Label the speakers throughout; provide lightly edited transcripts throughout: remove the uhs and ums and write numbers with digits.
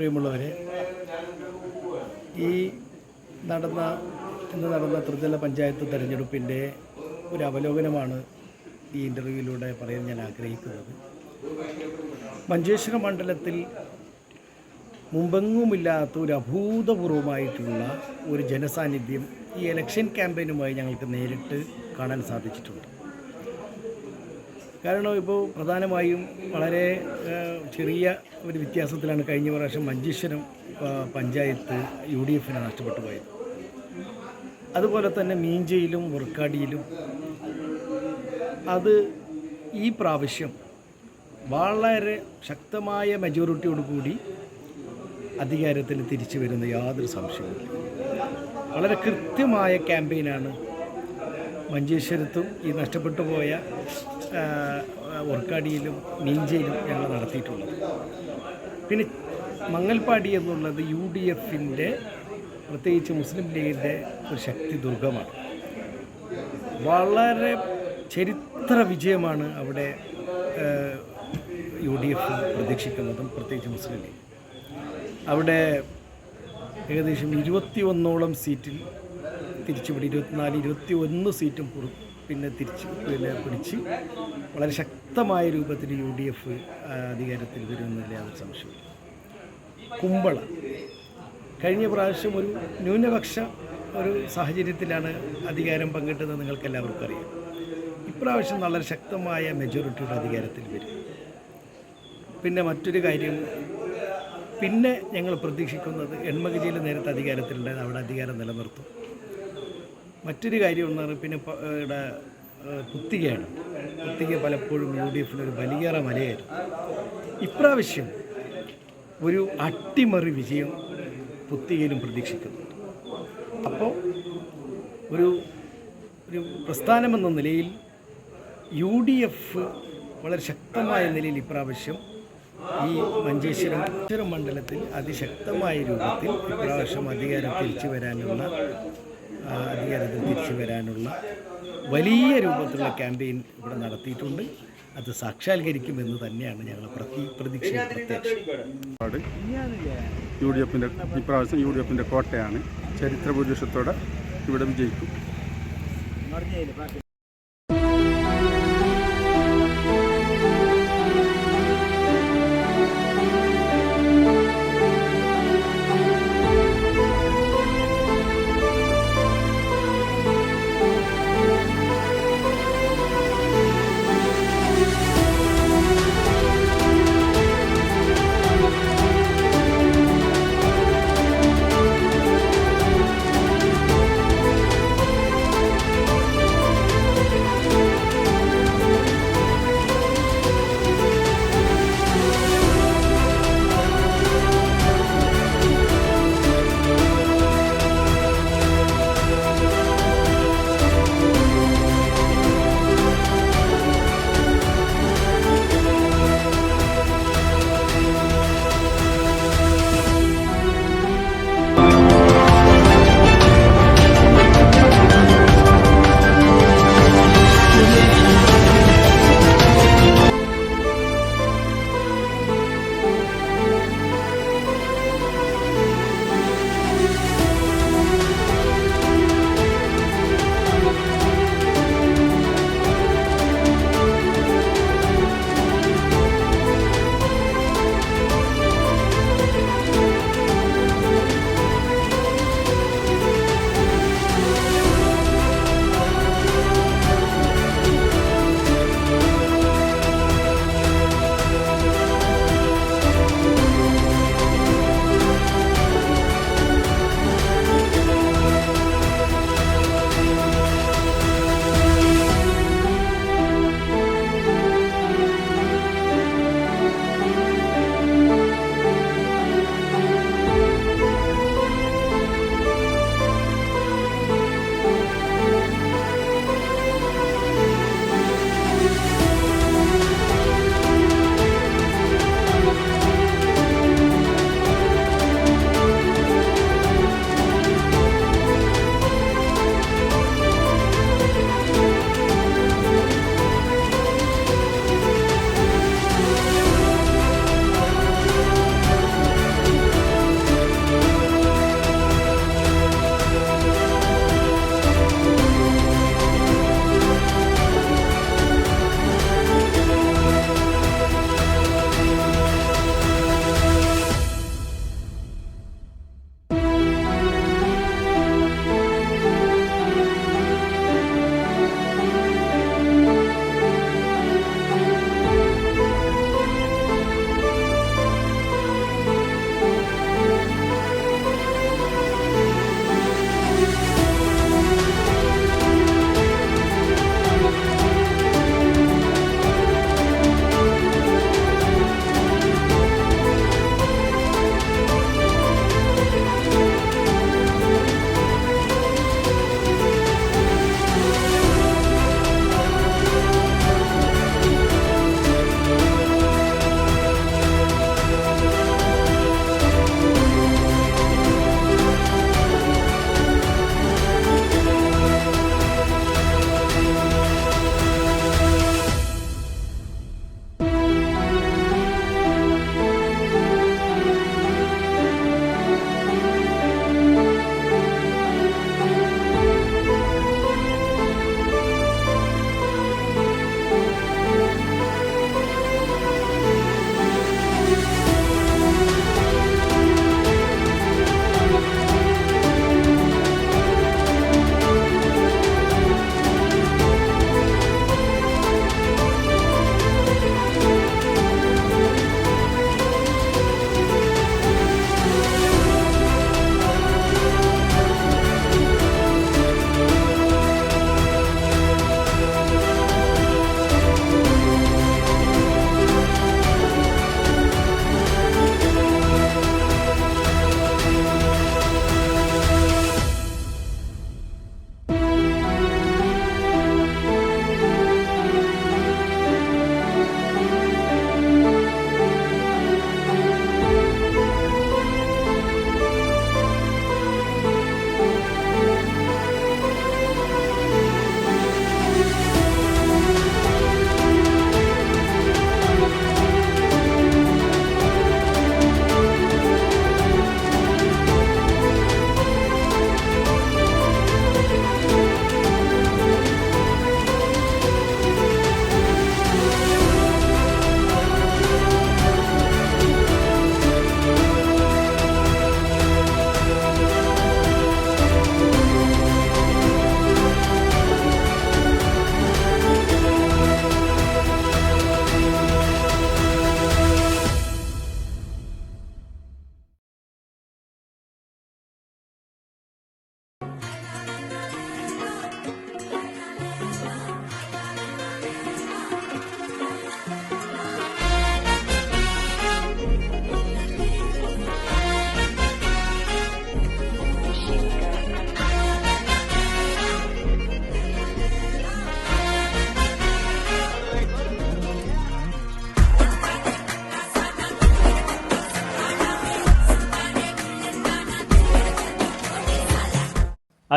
Speaker 1: പ്രിയമുള്ളവരെ, ഇന്ന് നടന്ന ത്രിതല പഞ്ചായത്ത് തെരഞ്ഞെടുപ്പിൻ്റെ ഒരു അവലോകനമാണ് ഈ ഇൻ്റർവ്യൂവിലൂടെ പറയാൻ ഞാൻ ആഗ്രഹിക്കുന്നത്. മഞ്ചേശ്വരം മണ്ഡലത്തിൽ മുമ്പെങ്ങുമില്ലാത്ത ഒരു അഭൂതപൂർവമായിട്ടുള്ള ഒരു ജനസാന്നിധ്യം ഈ ഇലക്ഷൻ ക്യാമ്പയിനുമായി ഞങ്ങൾക്ക് നേരിട്ട് കാണാൻ സാധിച്ചിട്ടുണ്ട്. കാരണം ഇപ്പോൾ പ്രധാനമായും വളരെ ചെറിയ ഒരു വ്യത്യാസത്തിലാണ് കഴിഞ്ഞ പ്രാവശ്യം മഞ്ചേശ്വരം പഞ്ചായത്ത് UDF നഷ്ടപ്പെട്ടു പോയത്. അതുപോലെ തന്നെ മീഞ്ചയിലും മുർക്കാടിയിലും അത് ഈ പ്രാവശ്യം വളരെ ശക്തമായ മെജോറിറ്റിയോടുകൂടി അധികാരത്തിൽ തിരിച്ചു വരുന്ന യാതൊരു സംശയവുമില്ല. വളരെ കൃത്യമായ ക്യാമ്പയിനാണ് മഞ്ചേശ്വരത്തും ഈ നഷ്ടപ്പെട്ടു പോയ ഉർക്കാടിയിലും മീഞ്ചയിലും ഞങ്ങൾ നടത്തിയിട്ടുള്ളത്. പിന്നെ മങ്ങൽപ്പാടി എന്നുള്ളത് UDFൻ്റെ പ്രത്യേകിച്ച് മുസ്ലിം ലീഗിൻ്റെ ഒരു ശക്തി ദുർഗമാണ്. വളരെ ചരിത്ര വിജയമാണ് അവിടെ UDF പ്രതീക്ഷിക്കുന്നതും പ്രത്യേകിച്ച് മുസ്ലിം ലീഗ്. അവിടെ ഏകദേശം 21ഓളം സീറ്റിൽ തിരിച്ചുപിടി 21 സീറ്റും പിടിച്ച് വളരെ ശക്തമായ രൂപത്തിൽ UDF അധികാരത്തിൽ വരുമെന്നില്ല യാതൊരു സംശയമില്ല. കുമ്പള കഴിഞ്ഞ പ്രാവശ്യം ഒരു ന്യൂനപക്ഷ ഒരു സാഹചര്യത്തിലാണ് അധികാരം പങ്കിട്ടത്, നിങ്ങൾക്കെല്ലാവർക്കും അറിയാം. ഇപ്രാവശ്യം വളരെ ശക്തമായ മെജോറിറ്റിയുടെ അധികാരത്തിൽ വരും. പിന്നെ മറ്റൊരു കാര്യം, പിന്നെ ഞങ്ങൾ പ്രതീക്ഷിക്കുന്നത് എൺമകജിയിൽ നേരത്തെ അധികാരത്തിലുണ്ടായത് അവിടെ അധികാരം നിലനിർത്തും. മറ്റൊരു കാര്യം ഒന്നാണ് പിന്നെ ഇവിടെ പുത്തികയാണ്. പുത്തിക പലപ്പോഴും UDFിനൊരു വലിയേറ മലയായിരുന്നു. ഇപ്രാവശ്യം ഒരു അട്ടിമറി വിജയം പുത്തികയിലും പ്രതീക്ഷിക്കുന്നുണ്ട്. അപ്പോൾ ഒരു പ്രസ്ഥാനമെന്ന നിലയിൽ UDF വളരെ ശക്തമായ നിലയിൽ ഇപ്രാവശ്യം ഈ മഞ്ചേശ്വരം മണ്ഡലത്തിൽ അതിശക്തമായ രൂപത്തിൽ ഇപ്രാവശ്യം അധികാരത്തിൽ തിരിച്ചു വരാനുള്ള വലിയ രൂപത്തിലുള്ള ക്യാമ്പയിൻ ഇവിടെ നടത്തിയിട്ടുണ്ട്. അത് സാക്ഷാത്കരിക്കുമെന്ന് തന്നെയാണ് ഞങ്ങൾ പ്രതീക്ഷിക്കുന്നത്.
Speaker 2: ഇപ്രാവശ്യം UDFൻ്റെ കോട്ടയാണ്. ചരിത്ര ഭൂരിപക്ഷത്തോടെ ഇവിടെ വിജയിക്കും.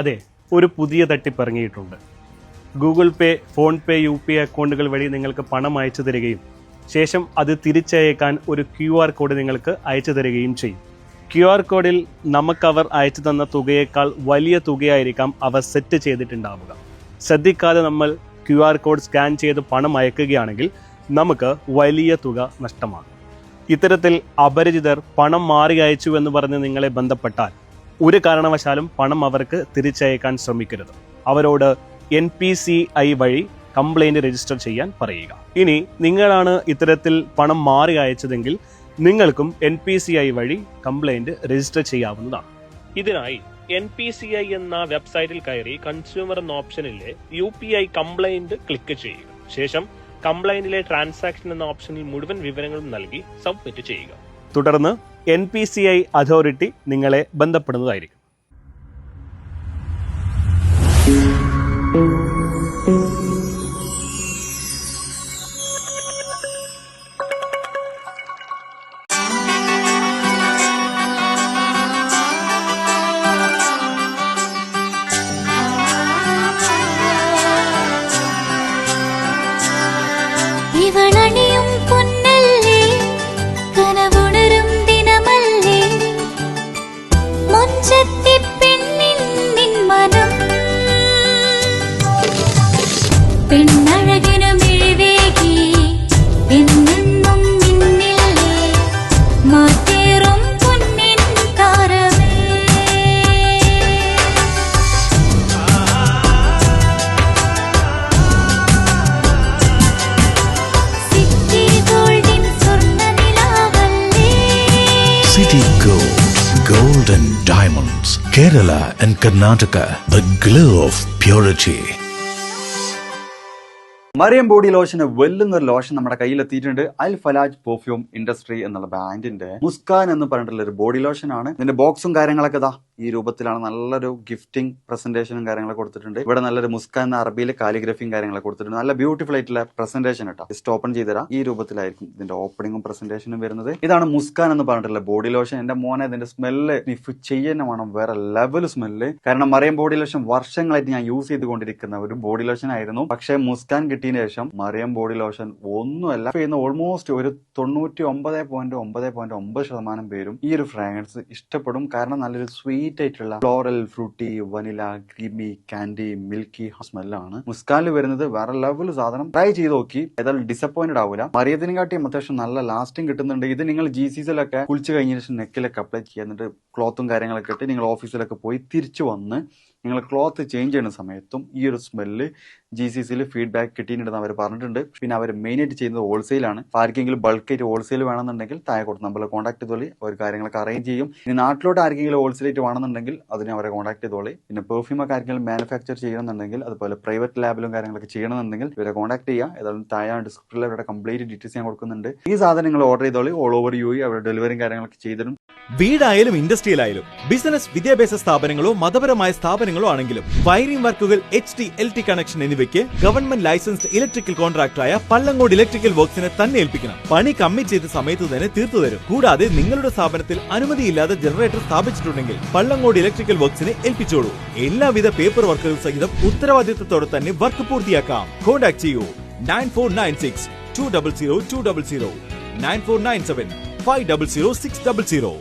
Speaker 3: അതെ, ഒരു പുതിയ തട്ടിപ്പ് ഇറങ്ങിയിട്ടുണ്ട്. ഗൂഗിൾ പേ, ഫോൺ പേ, UPI അക്കൗണ്ടുകൾ വഴി നിങ്ങൾക്ക് പണം അയച്ചു തരികയും ശേഷം അത് തിരിച്ചയക്കാൻ ഒരു QR കോഡ് നിങ്ങൾക്ക് അയച്ചു തരികയും ചെയ്യും. QR കോഡിൽ നമുക്കവർ അയച്ചു തന്ന തുകയേക്കാൾ വലിയ തുകയായിരിക്കാം അവർ സെറ്റ് ചെയ്തിട്ടുണ്ടാവുക. ശ്രദ്ധിക്കാതെ നമ്മൾ QR കോഡ് സ്കാൻ ചെയ്ത് പണം അയക്കുകയാണെങ്കിൽ നമുക്ക് വലിയ തുക നഷ്ടമാകും. ഇത്തരത്തിൽ അപരിചിതർ പണം മാറി അയച്ചു എന്ന് പറഞ്ഞ് നിങ്ങളെ ബന്ധപ്പെട്ടാൽ ഒരു കാരണവശാലും പണം അവർക്ക് തിരിച്ചയക്കാൻ ശ്രമിക്കരുത്. അവരോട് NPCI വഴി കംപ്ലൈൻറ്റ് രജിസ്റ്റർ ചെയ്യാൻ പറയുക. ഇനി നിങ്ങളാണ് ഇത്തരത്തിൽ പണം മാറി അയച്ചതെങ്കിൽ നിങ്ങൾക്കും NPCI വഴി കംപ്ലൈൻറ്റ് രജിസ്റ്റർ ചെയ്യാവുന്നതാണ്. ഇതിനായി NPCI എന്ന വെബ്സൈറ്റിൽ കയറി കൺസ്യൂമർ എന്ന ഓപ്ഷനിലെ UPI കംപ്ലൈൻറ്റ് ക്ലിക്ക് ചെയ്യുക. ശേഷം കംപ്ലൈൻറ്റിലെ ട്രാൻസാക്ഷൻ എന്ന ഓപ്ഷനിൽ മുഴുവൻ വിവരങ്ങളും നൽകി സബ്മിറ്റ് ചെയ്യുക. തുടർന്ന് NPCI അതോറിറ്റി നിങ്ങളെ ബന്ധപ്പെടുന്നതായിരിക്കും.
Speaker 4: ഇവളണിയും പൊന്നല്ലേ, കനവുണരും ദിനമല്ലേ, മുഞ്ചത്തി പെണ്ണിൻ നിൻ മനം, പെണ്ണഴകിനു മിഴിവേകി എന്നെന്നും നിന്നില്ലേ, മാറ്റേറും പൊന്നിൻ താരമേ.
Speaker 5: City Gold and Diamonds, Kerala and Karnataka, the glow of purity.
Speaker 6: Mariyam body ലോഷന് വെല്ലുന്നൊരു ലോഷൻ നമ്മുടെ കയ്യിലെത്തിയിട്ടുണ്ട്. അൽ ഫലാജ് പെർഫ്യൂം ഇൻഡസ്ട്രി എന്നുള്ള ബ്രാൻഡിന്റെ മുസ്കാൻ എന്ന് പറഞ്ഞിട്ടുള്ള ഒരു ബോഡി ലോഷൻ ആണ്. ഇതിന്റെ ബോക്സും കാര്യങ്ങളൊക്കെ ഇതാ ഈ രൂപത്തിലാണ്. നല്ലൊരു ഗിഫ്റ്റിംഗ് പ്രസന്റേഷനും കാര്യങ്ങളൊക്കെ കൊടുത്തിട്ടുണ്ട്. ഇവിടെ നല്ലൊരു മുസ്കാൻ എന്ന അറബിയിൽ കാലിഗ്രഫിയും കാര്യങ്ങളൊക്കെ കൊടുത്തിട്ടുണ്ട്. നല്ല ബ്യൂട്ടിഫുൾ ആയിട്ടുള്ള പ്രസന്റേഷൻ കേട്ടോ. ജസ്റ്റ് ഓപ്പൺ ചെയ്തുതരാം. ഈ രൂപത്തിലായിരിക്കും ഇതിന്റെ ഓപ്പണിങ്ങും പ്രസന്റേഷനും വരുന്നത്. ഇതാണ് മുസ്കാൻ എന്ന് പറഞ്ഞിട്ടുള്ള ബോഡി ലോഷൻ. എന്റെ മോനെ ഇതിന്റെ സ്മെല്ല് സ്നിഫ് ചെയ്യുന്ന വേണം, വേറെ ലെവൽ സ്മെല്ല്. കാരണം മറിയം ബോഡി ലോഷൻ വർഷങ്ങളായിട്ട് ഞാൻ യൂസ് ചെയ്തുകൊണ്ടിരിക്കുന്ന ഒരു ബോഡി ലോഷൻ ആയിരുന്നു. പക്ഷേ മുസ്കാൻ കിട്ടിയതിന് ശേഷം മറിയം ബോഡി ലോഷൻ ഒന്നുമല്ല ചെയ്യുന്ന ഓൾമോസ്റ്റ് ഒരു 99.9% പേരും ഈ ഒരു ഫ്രാഗ്രൻസ് ഇഷ്ടപ്പെടും. കാരണം നല്ലൊരു സ്വീറ്റ് ആയിട്ടുള്ള floral, fruity, vanilla, creamy, candy, milky സ്മെല്ലാണ് മുസ്കാനിൽ വരുന്നത്. വേറെ ലെവൽ സാധനം. ട്രൈ ചെയ്ത് നോക്കി, ഏതായാലും ഡിസപ്പോയിന്റഡ് ആവില്ല. മറിയത്തിനെ കാട്ടിയും അത്യാവശ്യം നല്ല ലാസ്റ്റിംഗ് കിട്ടുന്നുണ്ട്. ഇത് നിങ്ങൾ GCCയിലൊക്കെ കുളിച്ച് കഴിഞ്ഞ ശേഷം നെക്കിലൊക്കെ അപ്ലൈ ചെയ്യുക. എന്നിട്ട് ക്ലോത്തും കാര്യങ്ങളൊക്കെ ഇട്ട് നിങ്ങൾ ഓഫീസിലൊക്കെ പോയി തിരിച്ചു വന്ന് നിങ്ങൾ ക്ലോത്ത് ചേഞ്ച് ചെയ്യുന്ന സമയത്തും ഈ ഒരു സ്മെല്ല് GCCയിൽ ഫീഡ്ബാക്ക് കിട്ടിയിട്ടുണ്ടെന്ന് അവർ പറഞ്ഞിട്ടുണ്ട്. പിന്നെ അവർ മെയിനായിട്ട് ചെയ്യുന്നത് ഹോൾസെയിലാണ്. ആർക്കെങ്കിലും ബൾക്കായിട്ട് ഹോൾസെയിൽ വേണമെന്നുണ്ടെങ്കിൽ താഴെ കൊടുത്ത് നമ്മളെ കോൺടാക്ട് ചെയ്തോളി. അവർ കാര്യങ്ങളൊക്കെ അറേഞ്ച് ചെയ്യും. ഇനി നാട്ടിലോട്ട് ആർക്കെങ്കിലും ഹോൾസെയിലായിട്ട് വേണമെന്നുണ്ടെങ്കിൽ അതിനെ അവരെ കോൺടാക്ട് ചെയ്തോളി. പിന്നെ പെർഫ്യൂമൊക്കെ ആർക്കെങ്കിലും മാനുഫാക്ചർ ചെയ്യണമെന്നുണ്ടെങ്കിൽ അതുപോലെ പ്രൈവറ്റ് ലാബിലും കാര്യങ്ങളൊക്കെ ചെയ്യണമെന്നുണ്ടെങ്കിൽ ഇവരെ കോൺടാക്ട് ചെയ്യുക. ഏതായാലും താഴെ ഡിസ്ക്രിപ്ഷനിൽ അവരുടെ കംപ്ലീറ്റ് ഡീറ്റെയിൽസ് ഞാൻ കൊടുക്കുന്നുണ്ട്. ഈ സാധനം നിങ്ങൾ ഓർഡർ ചെയ്തോളി. ഓൾ ഓവർ UAE അവരുടെ ഡെലിവറിയും കാര്യങ്ങളൊക്കെ ചെയ്തിടും.
Speaker 7: വീടായാലും ഇൻഡസ്ട്രിയിലായാലും ബിസിനസ്, വിദ്യാഭ്യാസ സ്ഥാപനങ്ങളോ മതപരമായ സ്ഥാപനങ്ങളോ ആണെങ്കിലും വയറിംഗ് വർക്കുകൾ, HT, LT കണക്ഷൻ എന്നിവയ്ക്ക് ഗവൺമെന്റ് ലൈസൻസ്ഡ് ഇലക്ട്രിക്കൽ കോൺട്രാക്ടറായ പള്ളങ്കോട് ഇലക്ട്രിക്കൽ വർക്സിനെ തന്നെ ഏൽപ്പിക്കണം. പണി കമ്മിറ്റ് ചെയ്ത സമയത്ത് തന്നെ തീർത്തു തരും. കൂടാതെ നിങ്ങളുടെ സ്ഥാപനത്തിൽ അനുമതിയില്ലാതെ ജനറേറ്റർ സ്ഥാപിച്ചിട്ടുണ്ടെങ്കിൽ പള്ളങ്കോട് ഇലക്ട്രിക്കൽ വർക്സിനെ ഏൽപ്പിച്ചോളൂ. എല്ലാവിധ പേപ്പർ വർക്കുകൾ സഹിതം ഉത്തരവാദിത്തത്തോടെ തന്നെ വർക്ക് പൂർത്തിയാക്കാം. കോൺടാക്ട് ചെയ്യൂ 9496 200 200, 9497 500 600.